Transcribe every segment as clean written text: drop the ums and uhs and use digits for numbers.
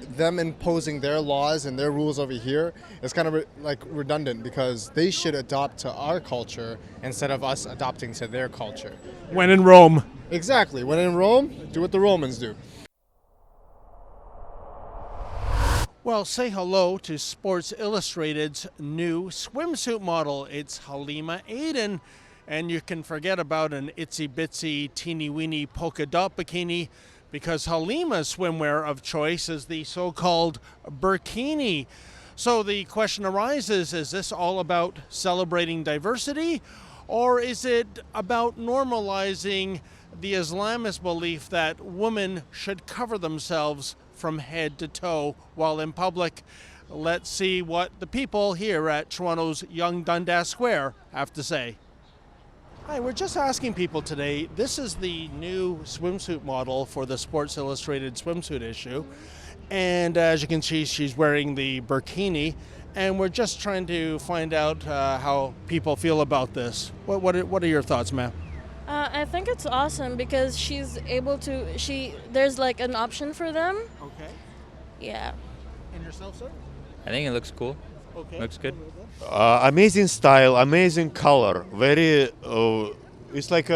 them imposing their laws and their rules over here is kind of redundant, because they should adopt to our culture instead of us adopting to their culture. When in Rome. Exactly. When in Rome, do what the Romans do. Well, say hello to Sports Illustrated's new swimsuit model. It's Halima Aden, and you can forget about an itsy-bitsy, teeny-weeny polka dot bikini, because Halima's swimwear of choice is the so-called burqini. So the question arises, is this all about celebrating diversity, or is it about normalizing the Islamist belief that women should cover themselves from head to toe while in public? Let's see what the people here at Toronto's Yonge Dundas Square have to say. Hi, we're just asking people today. This is the new swimsuit model for the Sports Illustrated swimsuit issue. And as you can see, she's wearing the burkini. And we're just trying to find out how people feel about this. What are your thoughts, ma'am? I think it's awesome because she's able to, there's like an option for them. Okay. Yeah. And yourself, sir? I think it looks cool. Okay. Looks good. Amazing style, amazing color. Very, it's like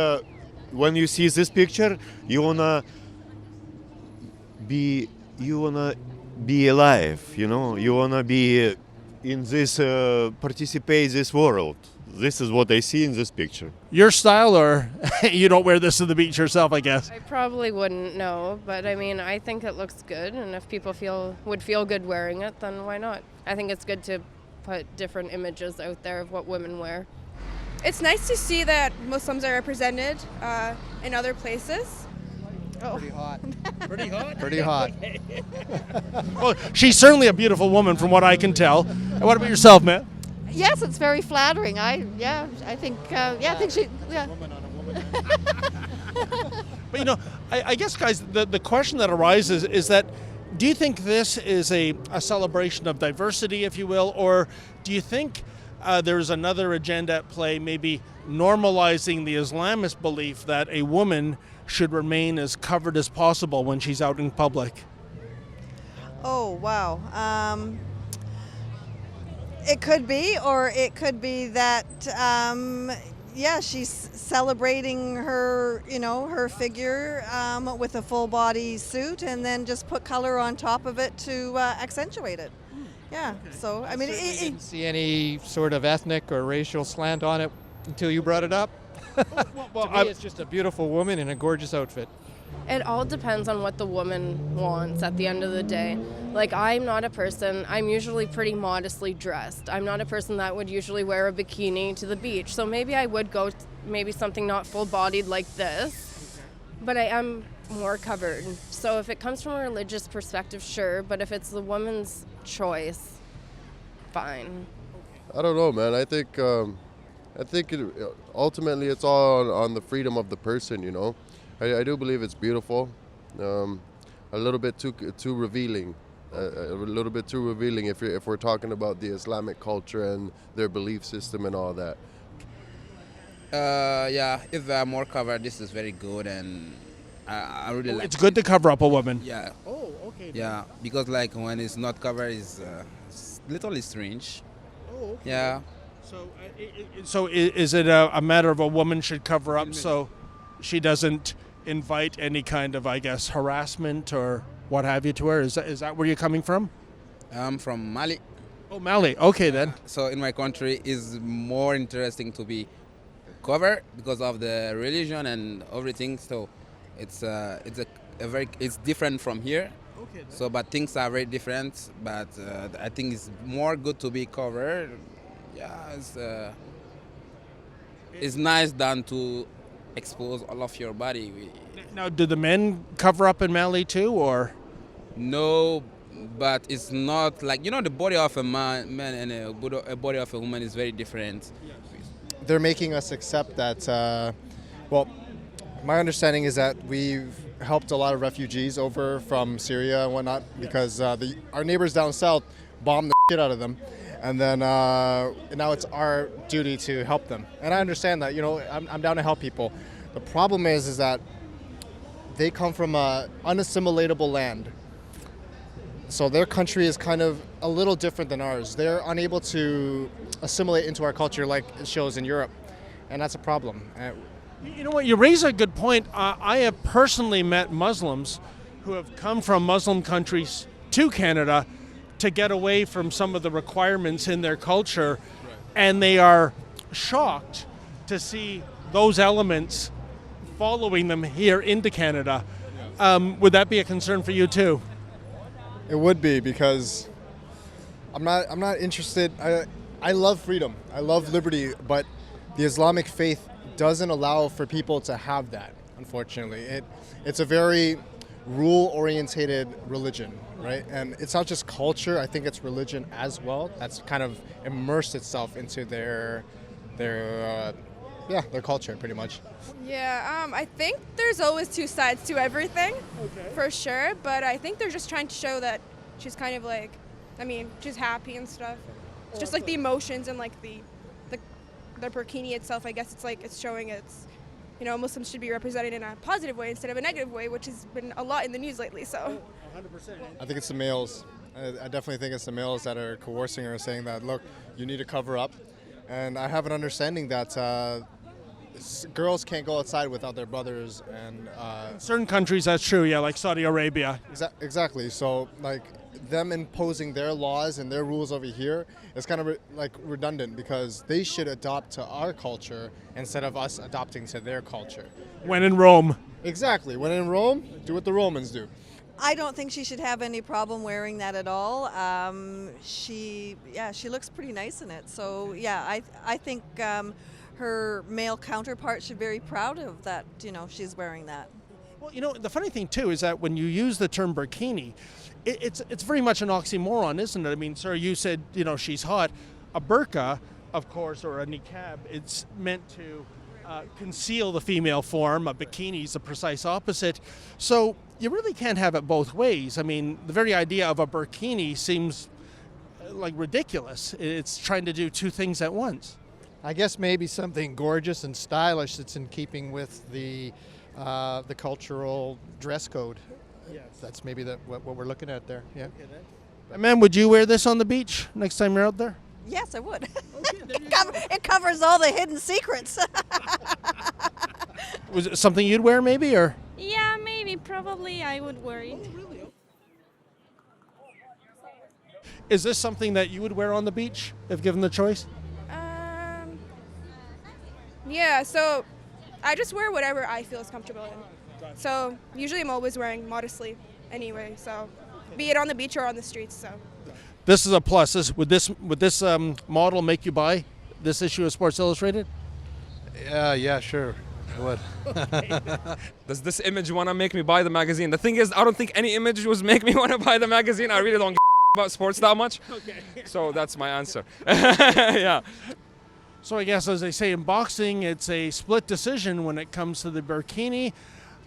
when you see this picture, you wanna be alive. You know, you wanna be in this, participate this world. This is what I see in this picture. Your style, or you don't wear this to the beach yourself, I guess? I probably wouldn't know, but I mean, I think it looks good, and if people would feel good wearing it, then why not? I think it's good to put different images out there of what women wear. It's nice to see that Muslims are represented in other places. Pretty hot. Pretty hot? Pretty hot. Well, she's certainly a beautiful woman from what I can tell. And what about yourself, man? Yes, it's very flattering. I think she. But you know, I guess, guys, the question that arises is that, do you think this is a celebration of diversity, if you will, or do you think there's another agenda at play, maybe normalizing the Islamist belief that a woman should remain as covered as possible when she's out in public? Oh, wow. It could be, or it could be that, she's celebrating her, her figure with a full body suit, and then just put color on top of it to accentuate it. Yeah, okay. So, I mean, I didn't see any sort of ethnic or racial slant on it until you brought it up. Well, to me, it's just a beautiful woman in a gorgeous outfit. It all depends on what the woman wants at the end of the day. Like, I'm usually pretty modestly dressed. I'm not a person that would usually wear a bikini to the beach. So maybe I would go maybe something not full-bodied like this, but I am more covered. So if it comes from a religious perspective, sure, but if it's the woman's choice, fine. I don't know, man. I think ultimately it's all on the freedom of the person, you know. I do believe it's beautiful, a little bit too revealing, a little bit too revealing if we're talking about the Islamic culture and their belief system and all that. Yeah, if they are more covered, this is very good, and I really like. It's good to cover up a woman. Yeah. Oh, okay. Yeah, because like when it's not covered, it's literally strange. Oh, okay. Yeah. So is it a matter of a woman should cover up so she doesn't invite any kind of, I guess, harassment or what have you to her? Is that where you're coming from? I'm from Mali. Oh, Mali. Okay, then. So in my country, it's more interesting to be covered because of the religion and everything. So it's different from here. Okay. Then. So, but things are very different. But I think it's more good to be covered. Yeah, it's nice than to expose all of your body. Now, do the men cover up in Mali too, or? No, but it's not like, the body of a man and a body of a woman is very different. Yes. They're making us accept that, my understanding is that we've helped a lot of refugees over from Syria and whatnot because our neighbors down south bombed the shit out of them. And then now it's our duty to help them. And I understand that, I'm down to help people. The problem is that they come from an unassimilatable land. So their country is kind of a little different than ours. They're unable to assimilate into our culture like it shows in Europe, and that's a problem. You know what, you raise a good point. I have personally met Muslims who have come from Muslim countries to Canada to get away from some of the requirements in their culture, and they are shocked to see those elements following them here into Canada. Would that be a concern for you too? It would be, because I'm not interested. I love freedom. I love liberty, but the Islamic faith doesn't allow for people to have that, unfortunately. It's a very rule-orientated religion, right? And it's not just culture, I think it's religion as well. That's kind of immersed itself into their culture, pretty much. Yeah, I think there's always two sides to everything, for sure. But I think they're just trying to show that she's kind of like, she's happy and stuff. It's just like the emotions and like the burqini itself. I guess it's showing Muslims should be represented in a positive way instead of a negative way, which has been a lot in the news lately. So, 100%. I think it's the males. I definitely think it's the males that are coercing her, saying that, look, you need to cover up. And I have an understanding that girls can't go outside without their brothers. And in certain countries, that's true, yeah, like Saudi Arabia. Exactly. So, like, them imposing their laws and their rules over here is kind of redundant, because they should adopt to our culture instead of us adopting to their culture. When in Rome. Exactly. When in Rome, do what the Romans do. I don't think she should have any problem wearing that at all. She looks pretty nice in it. So yeah, I think her male counterpart should be very proud of that. She's wearing that. Well, the funny thing too is that when you use the term burkini, it's very much an oxymoron, isn't it? I mean, sir, you said she's hot. A burqa, of course, or a niqab, it's meant to conceal the female form. A bikini is the precise opposite. So you really can't have it both ways. I mean, the very idea of a burkini seems like ridiculous. It's trying to do two things at once. I guess maybe something gorgeous and stylish that's in keeping with the cultural dress code. Yes. That's maybe what we're looking at there. Yeah. Ma'am, would you wear this on the beach next time you're out there? Yes, I would. It covers all the hidden secrets. Was it something you'd wear maybe, or? Yeah, maybe, probably I would wear it. Is this something that you would wear on the beach if given the choice? Yeah, so I just wear whatever I feel is comfortable in. So usually I'm always wearing modestly anyway, so be it on the beach or on the streets. So this is a plus. Would this model make you buy this issue of Sports Illustrated? Yeah, sure. I would. Does this image want to make me buy the magazine? The thing is, I don't think any image would make me want to buy the magazine. I really don't give about sports that much. Okay. So that's my answer. Yeah. So I guess, as they say in boxing, it's a split decision when it comes to the burkini.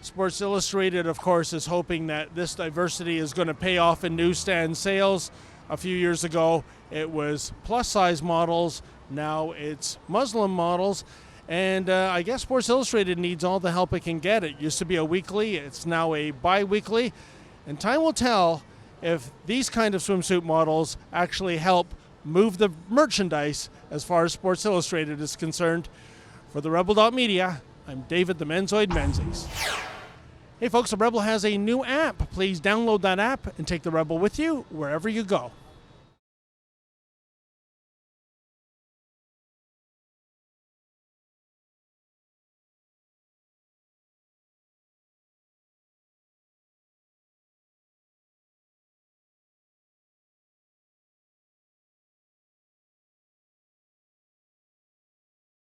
Sports Illustrated, of course, is hoping that this diversity is going to pay off in newsstand sales. A few years ago, it was plus-size models. Now it's Muslim models. And I guess Sports Illustrated needs all the help it can get. It used to be a weekly. It's now a bi-weekly. And time will tell if these kind of swimsuit models actually help move the merchandise as far as Sports Illustrated is concerned. For the Rebel.media, I'm David the Menzoid Menzies. Hey folks, the Rebel has a new app. Please download that app and take the Rebel with you wherever you go.